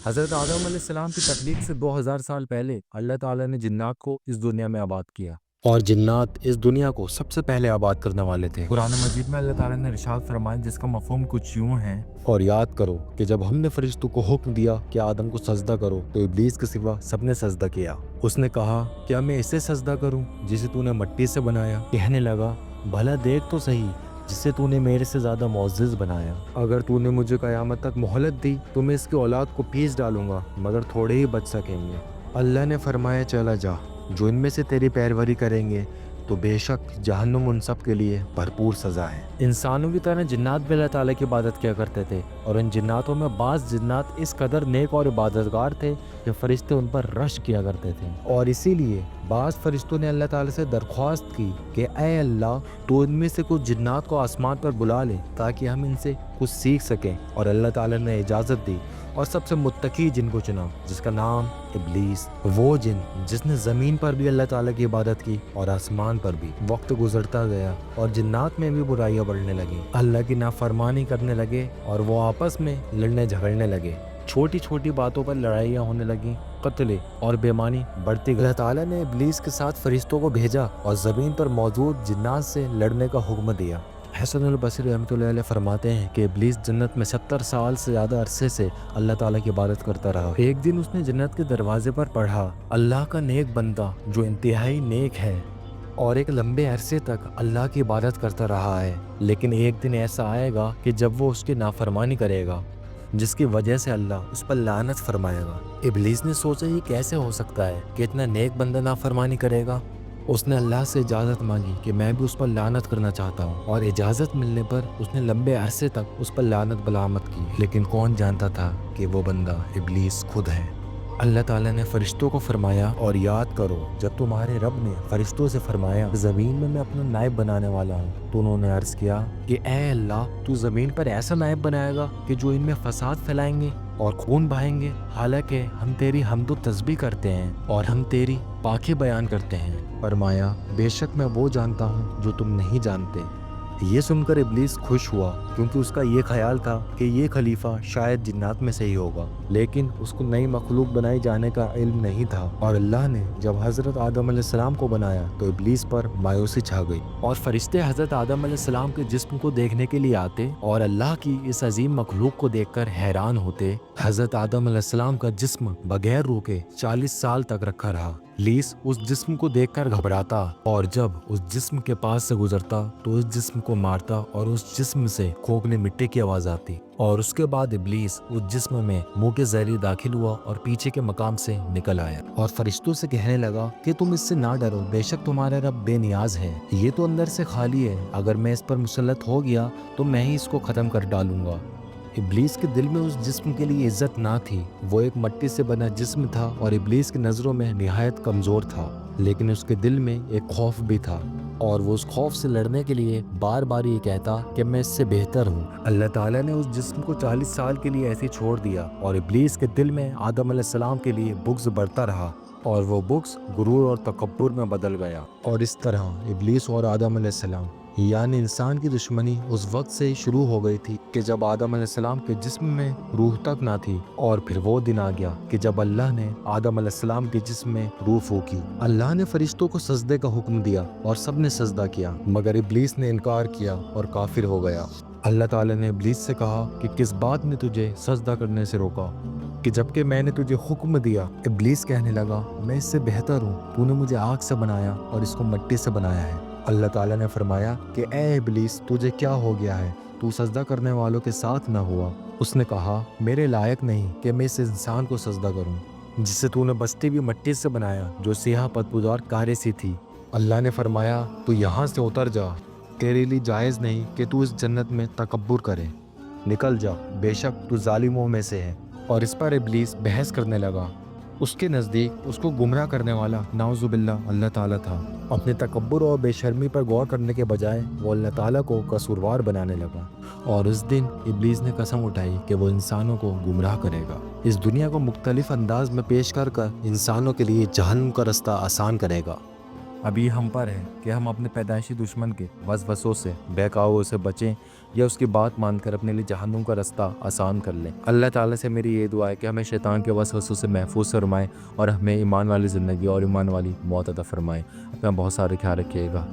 حضرت آدم علیہ السلام کی تخلیق سے 2000 سال پہلے اللہ تعالیٰ نے جنات کو اس دنیا میں آباد کیا، اور جنات اس دنیا کو سب سے پہلے آباد کرنے والے تھے۔ قرآن مجید میں اللہ تعالیٰ نے ارشاد فرمایا جس کا مفہوم کچھ یوں ہے، اور یاد کرو کہ جب ہم نے فرشتوں کو حکم دیا کہ آدم کو سجدہ کرو تو ابلیس کے سوا سب نے سجدہ کیا۔ اس نے کہا کیا میں اسے سجدہ کروں جسے تو نے مٹی سے بنایا؟ کہنے لگا بھلا دیکھ تو صحیح جسے تو نے میرے سے زیادہ معزز بنایا۔ اگر تو نے مجھے قیامت تک مہلت دی تو میں اس کی اولاد کو پیس ڈالوں گا، مگر تھوڑے ہی بچ سکیں گے۔ اللہ نے فرمایا چلا جا، جو ان میں سے تیری پیروری کریں گے تو بے شک جہنم ان سب کے لیے بھرپور سزا ہے۔ انسانوں کی طرح جنات بھی اللہ تعالیٰ کی عبادت کیا کرتے تھے، اور ان جناتوں میں بعض جنات اس قدر نیک اور عبادتگار تھے کہ فرشتے ان پر رشک کیا کرتے تھے، اور اسی لیے بعض فرشتوں نے اللہ تعالیٰ سے درخواست کی کہ اے اللہ تو ان میں سے کچھ جنات کو آسمان پر بلا لے تاکہ ہم ان سے کچھ سیکھ سکیں، اور اللہ تعالیٰ نے اجازت دی اور سب سے متقی جن کو چنا جس کا نام ابلیس، وہ جن جس نے زمین پر بھی اللہ تعالیٰ کی عبادت کی اور آسمان پر بھی۔ وقت گزرتا گیا اور جنات میں بھی برائیاں بڑھنے لگیں، اللہ کی نافرمانی کرنے لگے اور وہ آپس میں لڑنے جھگڑنے لگے، چھوٹی چھوٹی باتوں پر لڑائیاں ہونے لگیں، قتل اور بےمانی بڑھتی گئی۔ اللہ تعالیٰ نے ابلیس کے ساتھ فرشتوں کو بھیجا اور زمین پر موجود جنات سے لڑنے کا حکم دیا۔ حسن البصری رحمۃ اللہ علیہ فرماتے ہیں کہ ابلیس جنت میں 70 سال سے زیادہ عرصے سے اللہ تعالیٰ کی عبادت کرتا رہا۔ ایک دن اس نے جنت کے دروازے پر پڑھا اللہ کا نیک بندہ جو انتہائی نیک ہے اور ایک لمبے عرصے تک اللہ کی عبادت کرتا رہا ہے، لیکن ایک دن ایسا آئے گا کہ جب وہ اس کی نافرمانی کرے گا جس کی وجہ سے اللہ اس پر لعنت فرمائے گا۔ ابلیس نے سوچا یہ کیسے ہو سکتا ہے کہ اتنا نیک بندہ نافرمانی کرے گا۔ اس نے اللہ سے اجازت مانگی کہ میں بھی اس پر لعنت کرنا چاہتا ہوں، اور اجازت ملنے پر اس نے لمبے عرصے تک اس پر لعنت بلامت کی، لیکن کون جانتا تھا کہ وہ بندہ ابلیس خود ہے۔ اللہ تعالیٰ نے فرشتوں کو فرمایا اور یاد کرو جب تمہارے رب نے فرشتوں سے فرمایا زمین میں اپنا نائب بنانے والا ہوں، تو انہوں نے عرض کیا کہ اے اللہ تو زمین پر ایسا نائب بنائے گا کہ جو ان میں فساد پھیلائیں گے اور خون بہائیں گے، حالانکہ ہم تیری حمد و تسبیح کرتے ہیں اور ہم تیری پاکی بیان کرتے ہیں۔ فرمایا بے شک میں وہ جانتا ہوں جو تم نہیں جانتے۔ یہ سن کر ابلیس خوش ہوا کیونکہ اس کا یہ خیال تھا کہ یہ خلیفہ شاید جنات میں سے ہی ہوگا، لیکن اس کو نئی مخلوق بنائی جانے کا علم نہیں تھا، اور اللہ نے جب حضرت آدم علیہ السلام کو بنایا تو ابلیس پر مایوسی چھا گئی، اور فرشتے حضرت آدم علیہ السلام کے جسم کو دیکھنے کے لیے آتے اور اللہ کی اس عظیم مخلوق کو دیکھ کر حیران ہوتے۔ حضرت آدم علیہ السلام کا جسم بغیر روح کے 40 سال تک رکھا رہا۔ ابلیس اس جسم کو دیکھ کر گھبراتا اور جب اس جسم کے پاس سے گزرتا تو اس جسم کو مارتا اور اس جسم سے کھوکھنے مٹی کی آواز آتی، اور اس کے بعد ابلیس اس جسم میں منہ کے ذریعے داخل ہوا اور پیچھے کے مقام سے نکل آیا، اور فرشتوں سے کہنے لگا کہ تم اس سے نہ ڈرو، بے شک تمہارا رب بے نیاز ہے، یہ تو اندر سے خالی ہے، اگر میں اس پر مسلط ہو گیا تو میں ہی اس کو ختم کر ڈالوں گا۔ ابلیس کے دل میں اس جسم کے لیے عزت نہ تھی، وہ ایک مٹی سے بنا جسم تھا اور ابلیس کی نظروں میں نہایت کمزور تھا، لیکن اس کے دل میں ایک خوف بھی تھا، اور وہ اس خوف سے لڑنے کے لیے بار بار یہ کہتا کہ میں اس سے بہتر ہوں۔ اللہ تعالیٰ نے اس جسم کو 40 سال کے لیے ایسے چھوڑ دیا، اور ابلیس کے دل میں آدم علیہ السلام کے لیے بغض بڑھتا رہا، اور وہ بغض غرور اور تکبر میں بدل گیا، اور اس طرح ابلیس اور آدم علیہ السلام یعنی انسان کی دشمنی اس وقت سے ہی شروع ہو گئی تھی کہ جب آدم علیہ السلام کے جسم میں روح تک نہ تھی، اور پھر وہ دن آ گیا کہ جب اللہ نے آدم علیہ السلام کے جسم میں روح پھونکی۔ اللہ نے فرشتوں کو سجدے کا حکم دیا اور سب نے سجدہ کیا، مگر ابلیس نے انکار کیا اور کافر ہو گیا۔ اللہ تعالیٰ نے ابلیس سے کہا کہ کس بات نے تجھے سجدہ کرنے سے روکا کہ جبکہ میں نے تجھے حکم دیا؟ ابلیس کہنے لگا میں اس سے بہتر ہوں، تو نے مجھے آگ سے بنایا اور اس کو مٹی سے بنایا ہے۔ اللہ تعالیٰ نے فرمایا کہ اے ابلیس تجھے کیا ہو گیا ہے، تو سجدہ کرنے والوں کے ساتھ نہ ہوا؟ اس نے کہا میرے لائق نہیں کہ میں اس انسان کو سجدہ کروں جسے تو نے بستی بھی مٹی سے بنایا، جو سیاہ پتبودار کارے سی تھی۔ اللہ نے فرمایا تو یہاں سے اتر جا، تیرے لیے جائز نہیں کہ تو اس جنت میں تکبر کرے، نکل جا، بے شک تو ظالموں میں سے ہے۔ اور اس پر ابلیس بحث کرنے لگا۔ اس کے نزدیک اس کو گمراہ کرنے والا نعوذ باللہ اللہ تعالیٰ تھا۔ اپنے تکبر اور بے شرمی پر غور کرنے کے بجائے وہ اللہ تعالیٰ کو قصوروار بنانے لگا، اور اس دن ابلیس نے قسم اٹھائی کہ وہ انسانوں کو گمراہ کرے گا، اس دنیا کو مختلف انداز میں پیش کر انسانوں کے لیے جہنم کا رستہ آسان کرے گا۔ ابھی ہم پر ہے کہ ہم اپنے پیدائشی دشمن کے وسوسوں سے بہکاووں سے بچیں، یا اس کی بات مان کر اپنے لیے جہنم کا راستہ آسان کر لیں۔ اللہ تعالیٰ سے میری یہ دعا ہے کہ ہمیں شیطان کے وسوسوں سے محفوظ فرمائے اور ہمیں ایمان والی زندگی اور ایمان والی موت عطا فرمائے۔ اپنا بہت سارے خیال رکھیے گا۔